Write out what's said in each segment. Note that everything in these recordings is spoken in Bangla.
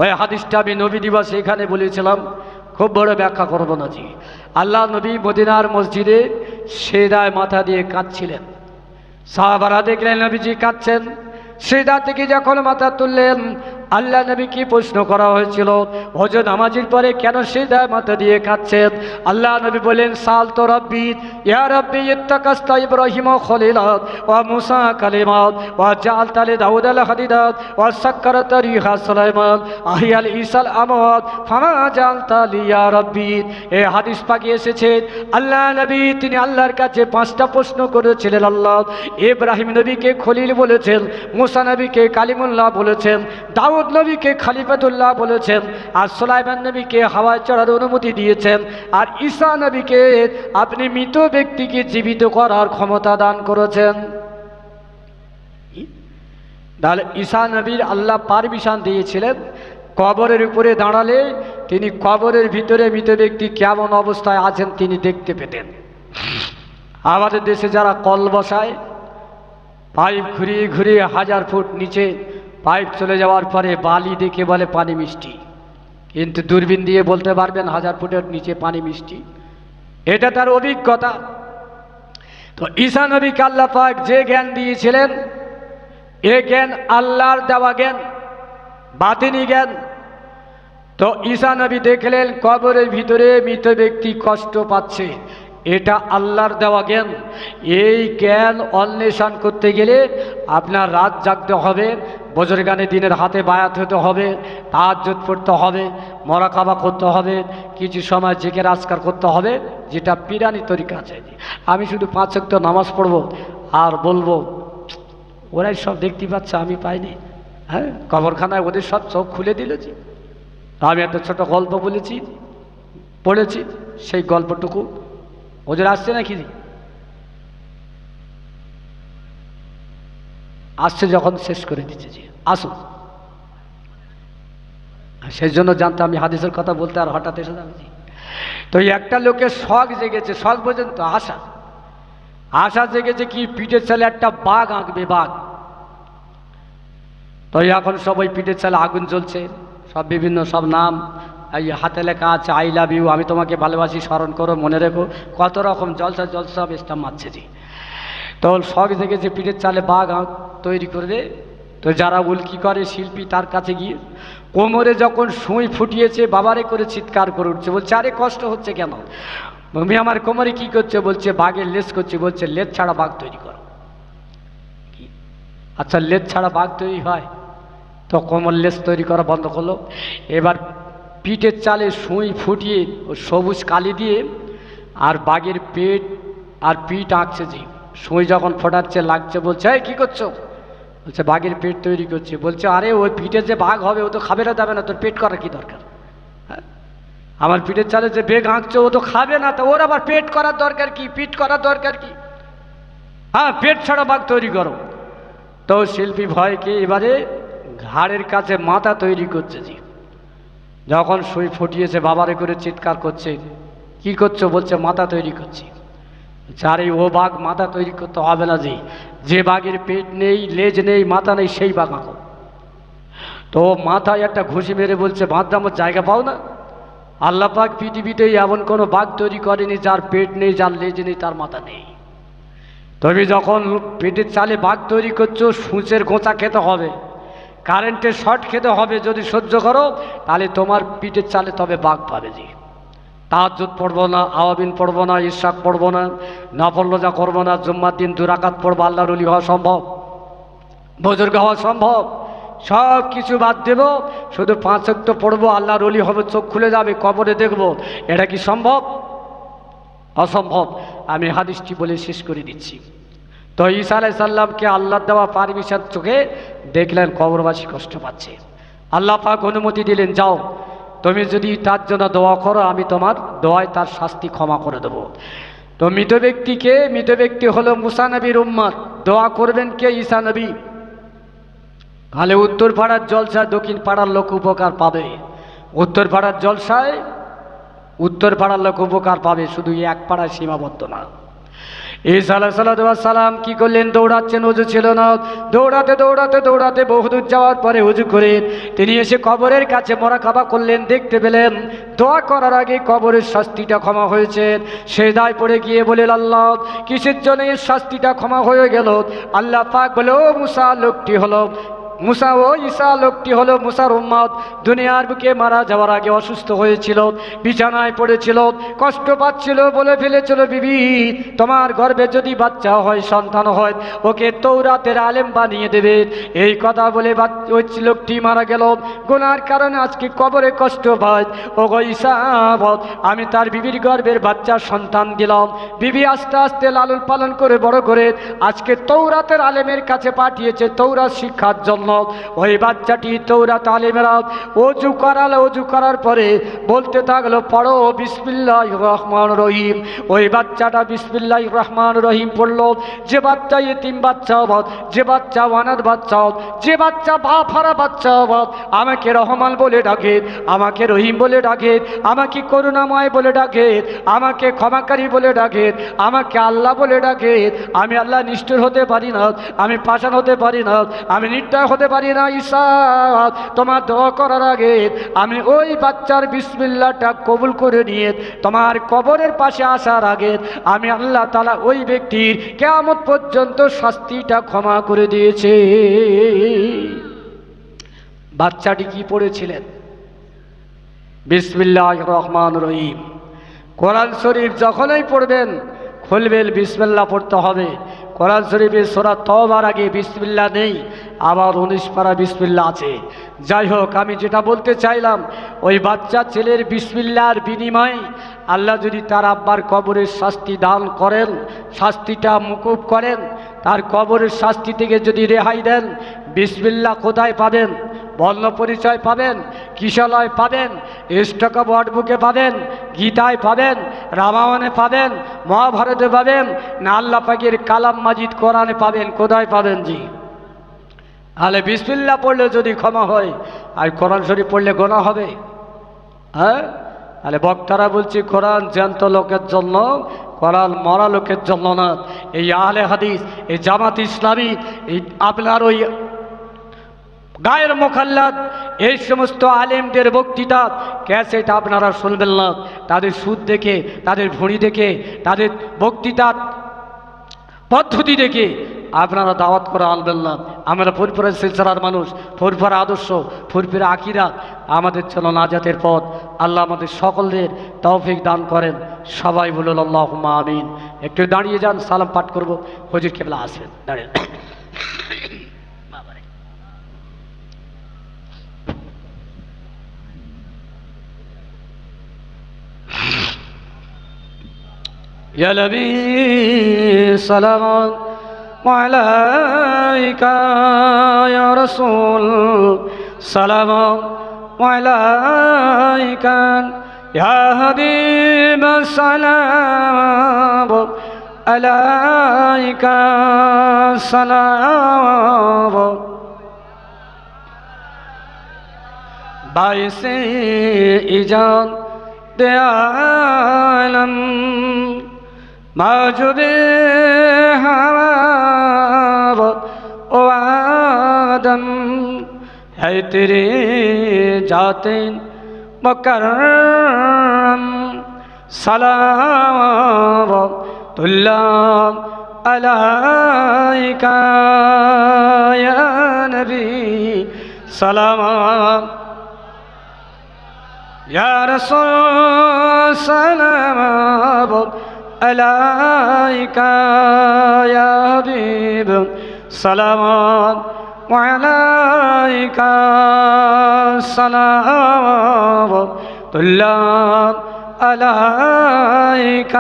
ওই হাদিসটা আমি নবী দিবস এখানে বলেছিলাম, খুব বড় ব্যাখ্যা করবো না জি। আল্লাহ নবী মদিনার মসজিদে সিজদায় মাথা দিয়ে কাঁদছিলেন। সাহাবারা দেখলেন নবীজি কাঁদছেন, সিজদা থেকে যখন মাথা তুললেন, আল্লাহ নবীকে প্রশ্ন করা হয়েছিল, হযরত নামাজের পরে কেন সিজদায় মাথা দিয়ে কাঁদছেন? আল্লাহ নবী বলেন, সাল তো রব্বি ইয়া রব্বি ইত্তাকাস্তা ইব্রাহিম খলিলাত ওয়া মুসা কালিমাত ওয়া জাআলতা লি দাউদ আল হাদিদাত ওয়া সাক্কারাতা রিহা সুলাইমান আহিয়াল ইসাল আমওয়াত ফামা জাআলতা লি ইয়া রব্বি। এই হাদিস পাকে এসেছে আল্লাহ নবী তিনি আল্লাহর কাছে 5টা প্রশ্ন করেছিলেন। আল্লাহ ইব্রাহিম নবীকে খলিল বলেছেন, মুসা নবীকে কালিমুল্লাহ বলেছেন, দাউদ নবীকে খলিফাতুল্লাহ বলেছেন, আর সুলাইমান নবীকে হাওয়ায় চড়ার অনুমতি দিয়েছেন, আর ঈসা নবীকে আপনি মৃত ব্যক্তিকে জীবিত করার ক্ষমতা দান করেছেন। তাহলে ঈসা নবীর আল্লাহ পারমিশন দিয়েছিলেন, কবরের উপরে দাঁড়ালে তিনি কবরের ভিতরে মৃত ব্যক্তি কেমন অবস্থায় আছেন তিনি দেখতে পেতেন। আমাদের দেশে যারা কল বসায়, পাইপ ঘুরিয়ে ঘুরিয়ে 1000 ফুট নিচে পাইপ চলে যাওয়ার পরে বালি দেখে বলে পানি মিষ্টি, কিন্তু দূরবীন দিয়ে বলতে পারবেন 1000 ফুটের নিচে পানি মিষ্টি। এটা তার অভিজ্ঞতা। তো ঈসা নবীকে আল্লাহ পাক যে জ্ঞান দিয়েছিলেন, এ জ্ঞান আল্লাহর দেওয়া জ্ঞান, বাতিনি জ্ঞান। তো ঈসা নবী দেখলেন কবরের ভিতরে মৃত ব্যক্তি কষ্ট পাচ্ছে, এটা আল্লাহর দেওয়া জ্ঞান। এই জ্ঞান অন্বেষণ করতে গেলে আপনার রাত জাগতে হবে, বুজুর্গানে দিনের হাতে বায়াত হতে হবে, তাহাজ্জুদ পড়তে হবে, মুরাকাবা করতে হবে, কিছু সময় জিকির আজকার করতে হবে, যেটা পিরানি তরিকা আছে। আমি শুধু 5 ওয়াক্ত নামাজ পড়ব আর বলবো ওরাই সব দেখতে পাচ্ছে আমি পাইনি। হ্যাঁ, কবরখানায় ওদের সব চোখ খুলে দিলেছি। আমি একটা ছোট গল্প বলেছি, পড়েছি, সেই গল্পটুকু ওদের আসছে নাকি? আসছে, যখন শেষ করে দিচ্ছে জি আসুন। সেই জন্য জানতো আমি হাদিসের কথা বলতে, আর হঠাৎ এসে যাবে জি। তো একটা লোকের শখ জেগেছে, শখ বোঝেন তো, আশা আশা জেগেছে কি পিঠের চালে একটা বাঘ আঁকবে, বাঘ। তো এখন সবাই পিঠের চালে আগুন জ্বলছে, সব বিভিন্ন সব নাম, এই হাতে লেখা আছে আই লাভ ইউ, আমি তোমাকে ভালোবাসি, স্মরণ করো, মনে রেখো, কত রকম জলসা জলসা সব স্টাম্প মারছে জি। তো শখ জেগেছে পিঠের চালে বাঘ তৈরি করবে। তো যারা উল্কি করে শিল্পী, তার কাছে গিয়ে কোমরে যখন সুই ফুটিয়েছে বাবারে করে চিৎকার করে উঠছে, বলছে আরে কষ্ট হচ্ছে কেন? তুমি আমার কোমরে কি করছে? বলছে বাঘের লেজ করছে। বলছে লেজ ছাড়া বাঘ তৈরি করো। আচ্ছা, লেজ ছাড়া বাঘ তৈরি হয়? তো কোমর লেজ তৈরি করা বন্ধ করলো। এবার পিঠের চালে সুই ফুটিয়ে ও সবুজ কালি দিয়ে আর বাঘের পেট আর পিঠ আঁকছে জি। সুই যখন ফোটাচ্ছে লাগছে, বলছে এই কী করছো? বলছে বাঘের পেট তৈরি করছে। বলছে আরে ওই পিঠে যে বাঘ হবে ও তো খাবে না, যাবে না, তোর পেট করার কি দরকার? হ্যাঁ, আমার পিঠের চালে যে বেগ আঁকছে ও তো খাবে না, তো ওর আবার পেট করার দরকার কি, পিঠ করার দরকার কি? হ্যাঁ, পেট ছাড়া বাঘ তৈরি করো। তো শিল্পী ভয়কে এবারে ঘাড়ের কাছে মাথা তৈরি করছে জি। যখন সুই ফুটিয়েছে বাবারে করে চিৎকার করছে, কি করছো? বলছে মাথা তৈরি করছি। আরে ও বাঘ মাথা তৈরি করতে হবে না জি, যে বাঘের পেট নেই, লেজ নেই, মাথা নেই, সেই বাঘ আঁকো। তো মাথায় একটা ঘুষি মেরে বলছে বাঁধরামোর জায়গা পাও না? আল্লাহ পাক পৃথিবীতে এমন কোনো বাঘ তৈরি করেনি যার পেট নেই, যার লেজ নেই, তার মাথা নেই। তবে যখন পেটের চালে বাঘ তৈরি করছো, সূচের গোঁচা খেতে হবে, কারেন্টের শর্ট খেতে হবে, যদি সহ্য করো তাহলে তোমার পিঠের চালে তবে বাঘ পাবে জি। তাহাজ্জুদ পড়বো না, আওয়াবিন পড়বো না, ইশরাক পড়বো না, নফল রোজা করবো না, জুম্মার দিন 2 রাকাত পড়বো, আল্লাহর ওলি হওয়া সম্ভব, বুজুর্গ হওয়া সম্ভব, সব কিছু বাদ দেব, শুধু 5 ওয়াক্ত পড়বো, আল্লাহর ওলি হবে, চোখ খুলে যাবে, কবরে দেখব, এটা কি সম্ভব? অসম্ভব। আমি হাদিসটি বলে শেষ করে দিচ্ছি। তো ঈসা আলাইহিস সালামকে আল্লাহর দেওয়া পারমিশন চোখে দেখলেন কবরবাসী কষ্ট পাচ্ছে। আল্লাহ পাক অনুমতি দিলেন, যাও তুমি যদি তার জন্য দোয়া করো, আমি তোমার দোয়ায় তার শাস্তি ক্ষমা করে দেব। তো মৃত ব্যক্তি হলো মুসা নবীর উম্মত, দোয়া করবেন কে? ঈসা নবী। তাহলে উত্তর পাড়ার জলসায় দক্ষিণ পাড়ার লোক উপকার পাবে, উত্তর পাড়ার জলসায় উত্তর পাড়ার লোক উপকার পাবে, শুধু এক পাড়ায় সীমাবদ্ধ না। ঈসা আলাইহিস সালাম কি করলেন? দৌড়াচ্ছেন, ওযু ছিল না। দৌড়াতে দৌড়াতে দৌড়াতে বহুদূর যাওয়ার পরে ওযু করে তিনি এসে কবরের কাছে মুরাকাবা করলেন, দেখতে পেলেন দোয়া করার আগে কবরের শাস্তিটা ক্ষমা হয়েছে। সেজদায় পড়ে গিয়ে বলেন, আল্লাহ কিসের জন্য এই শাস্তিটা ক্ষমা হয়ে গেল? আল্লাহ পাক বলে, ও মুসা, লোকটি হলো মুসা, ও ঈসা লোকটি হলো মুসার উম্মত। দুনিয়ার বুকে মারা যাওয়ার আগে অসুস্থ হয়েছিল, বিছানায় পড়েছিল, কষ্ট পাচ্ছিল, বলে ফেলেছিল, বিবি তোমার গর্ভে যদি বাচ্চা হয়, সন্তান হয়, ওকে তৌরাতের আলেম বানিয়ে দেবে। এই কথা বলে ওই লোকটি মারা গেল। গুনার কারণে আজকে কবরে কষ্ট পায়। ও গো ঈসা, আমি তার বিবির গর্ভের বাচ্চা সন্তান দিলাম। বিবি আস্তে আস্তে লালন পালন করে বড় করে আজকে তৌরাতের আলেমের কাছে পাঠিয়েছে তৌরাত শিক্ষার জন্য। ওই বাচ্চাটি তৌরাত আলেমেরা ওযু করালো, ওযু করার পরে বলতে থাকলো, পড়ো বিসমিল্লাহির রহমানির রহিম। ওই বাচ্চাটা বিসমিল্লাহির রহমানির রহিম পড়লো। যে বাচ্চা ইতিম বাচ্চা, যে বাচ্চা অনাথ বাচ্চা, যে বাচ্চা বাপ হারা বাচ্চা, আমাকে রহমান বলে ডাকে, আমাকে রহিম বলে ডাকে, আমাকে করুণাময় বলে ডাকে, আমাকে ক্ষমাকারী বলে ডাকে, আমাকে আল্লাহ বলে ডাকে। আমি আল্লাহ নিষ্ঠুর হতে পারি না, আমি পাষাণ হতে পারি না, আমি নির্দয় হতে পারি না। ঈসা, তোমার দোয়া করার আগে আমি ওই বাচ্চার বিসমিল্লাহটা কবুল করে নিয়ে তোমার কবরের পাশে আসার আগে আমি আল্লাহ তাআলা ওই ব্যক্তির কিয়ামত পর্যন্ত শাস্তিটা ক্ষমা করে দিয়েছে। বাচ্চাটি কি পড়েছিলেন? বিসমিল্লাহির রহমানির রহিম। কোরআন শরীফ যখনই পড়বেন খুলবেন বিসমিল্লাহ পড়তে হবে। কোরআন শরীফে সূরা তওবার আগে বিসমিল্লাহ নেই, আবার 19 পারা বিসমিল্লাহ আছে। যাই হোক, আমি যেটা বলতে চাইলাম, ওই বাচ্চা ছেলের বিসমিল্লাহর বিনিময়ে আল্লাহ যদি তার আব্বার কবরের শাস্তি দান করেন, শাস্তিটা মুকুব করেন, তার কবরের শাস্তি থেকে যদি রেহাই দেন, বিসমিল্লাহ কোথায় পাবেন? বর্ণ পরিচয় পাবেন, কিশলয় পাবেন, স্টক অফ ওয়ার্ড বুকে পাবেন, গীতায় পাবেন, রামায়ণে পাবেন, মহাভারতে পাবেন, না আল্লাহ পাকের কালাম মাজিদ কোরআনে পাবেন? কোথায় পাবেন জি? তাহলে বিসমিল্লাহ পড়লে যদি ক্ষমা হয়, আর কোরআন শরীফ পড়লে গোনা হবে? হ্যাঁ, তাহলে বক্তারা বলছে কোরআন জ্যান্ত লোকের জন্য, কোরআন মরা লোকের জন্য না। এই আহলে হাদিস, এই জামাত ইসলামী, এই আপনার ওই গায়ের মোখাল্লাদ, এই সমস্ত আলেমদের বক্তৃতা ক্যাসেট আপনারা শুনবেন না। তাদের সুদ দেখে, তাদের ভুঁড়ি দেখে, তাদের বক্তৃতার পদ্ধতি দেখে আপনারা দাওয়াত করে আনবেন না। আমরা ফুরফুরের সিলসিলার মানুষ, ফুরফুরা আদর্শ, ফুরফুরা আকিদা আমাদের জন্য নাজাতের পথ। আল্লাহ আমাদের সকলদের তৌফিক দান করেন। সবাই বলুন আল্লাহুম্মা আমিন। একটু দাঁড়িয়ে যান, সালাম পাঠ করব। হুজুর কেবলা আসবেন, দাঁড়িয়ে। يا نبي سلام عليك يا رسول سلام عليك يا حبيب سلام عليك سلام باعث ایجاد عالم موجب هوا و آدم ہے تیرے ذات مکرم صلوات اللہ علیک یا نبی سلام یا رسول سلام عليك يا حبيب صلوات عليك صلوات الله عليك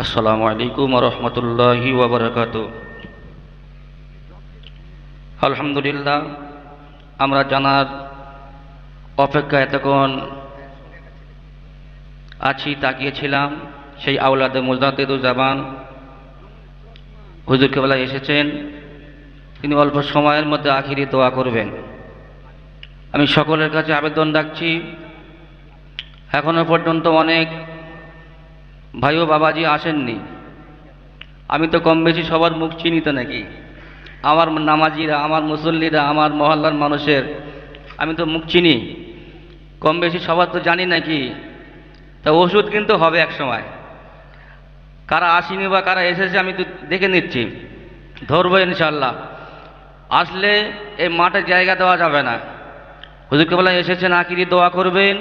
আসসালামু আলাইকুম ওয়া রাহমাতুল্লাহি ওয়া বারাকাতুহু। আলহামদুলিল্লাহ, আমরা জানার অপেক্ষা এতক্ষণ আছি, তাকিয়েছিলাম, সেই আওলাদে মুজাদ্দিদুজ্জামান হুজুর কেবলা এসেছেন। তিনি অল্প সময়ের মধ্যে আখিরি দোয়া করবেন। আমি সকলের কাছে আবেদন রাখছি, এখনো পর্যন্ত অনেক ভাই ও বাবাজি আসেননি। আমি তো কম বেশি সবার মুখ চিনি তো নাকি, আমার নামাজিরা, আমার মুসল্লিরা, আমার মহল্লার মানুষের আমি তো মুখ চিনি, কম বেশি সবার তো জানি নাকি। তা ওষুধ কিন্তু হবে এক সময়, কারা আসেনি বা কারা এসেছে আমি তো দেখে নিচ্ছি, ধরবো ইনশাল্লাহ। আসলে এই মাঠে জায়গা দেওয়া যাবে না। হুজুর কেবলা এসেছেন, আখিরি দোয়া করবেন।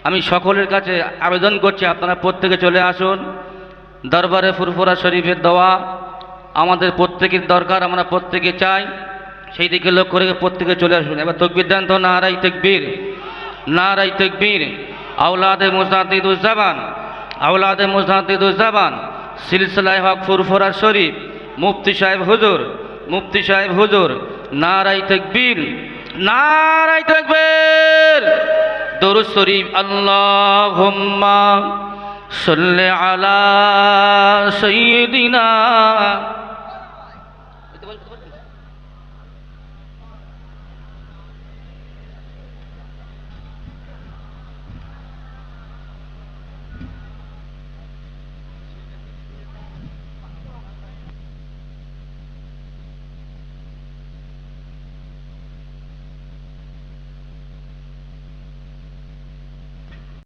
আমি সকলের কাছে আবেদন করছি, আপনারা প্রত্যেকে চলে আসুন। দরবারে ফুরফুরা শরীফের দোয়া আমাদের প্রত্যেকের দরকার, আমরা প্রত্যেকে চাই। সেই দিকে লক্ষ্য রেখে প্রত্যেকে চলে আসুন। এবার তাকবীর দেন তো, নারায়ে তাকবীর, নারায়ে তাকবীর। আওলাদে মুজাদ্দিদুজ্জামান, আওলাদে মুজাদ্দিদুজ্জামান, সিলসিলায়ে হক ফুরফুরা শরীফ, মুফতি সাহেব হুজুর, মুফতি সাহেব হুজুর, নারায়ে তাকবীর, নারায়ে তাকবীর। দরুদ শরীফ। আল্লাহুম্মা সাল্লি আলা সাইয়্যিদিনা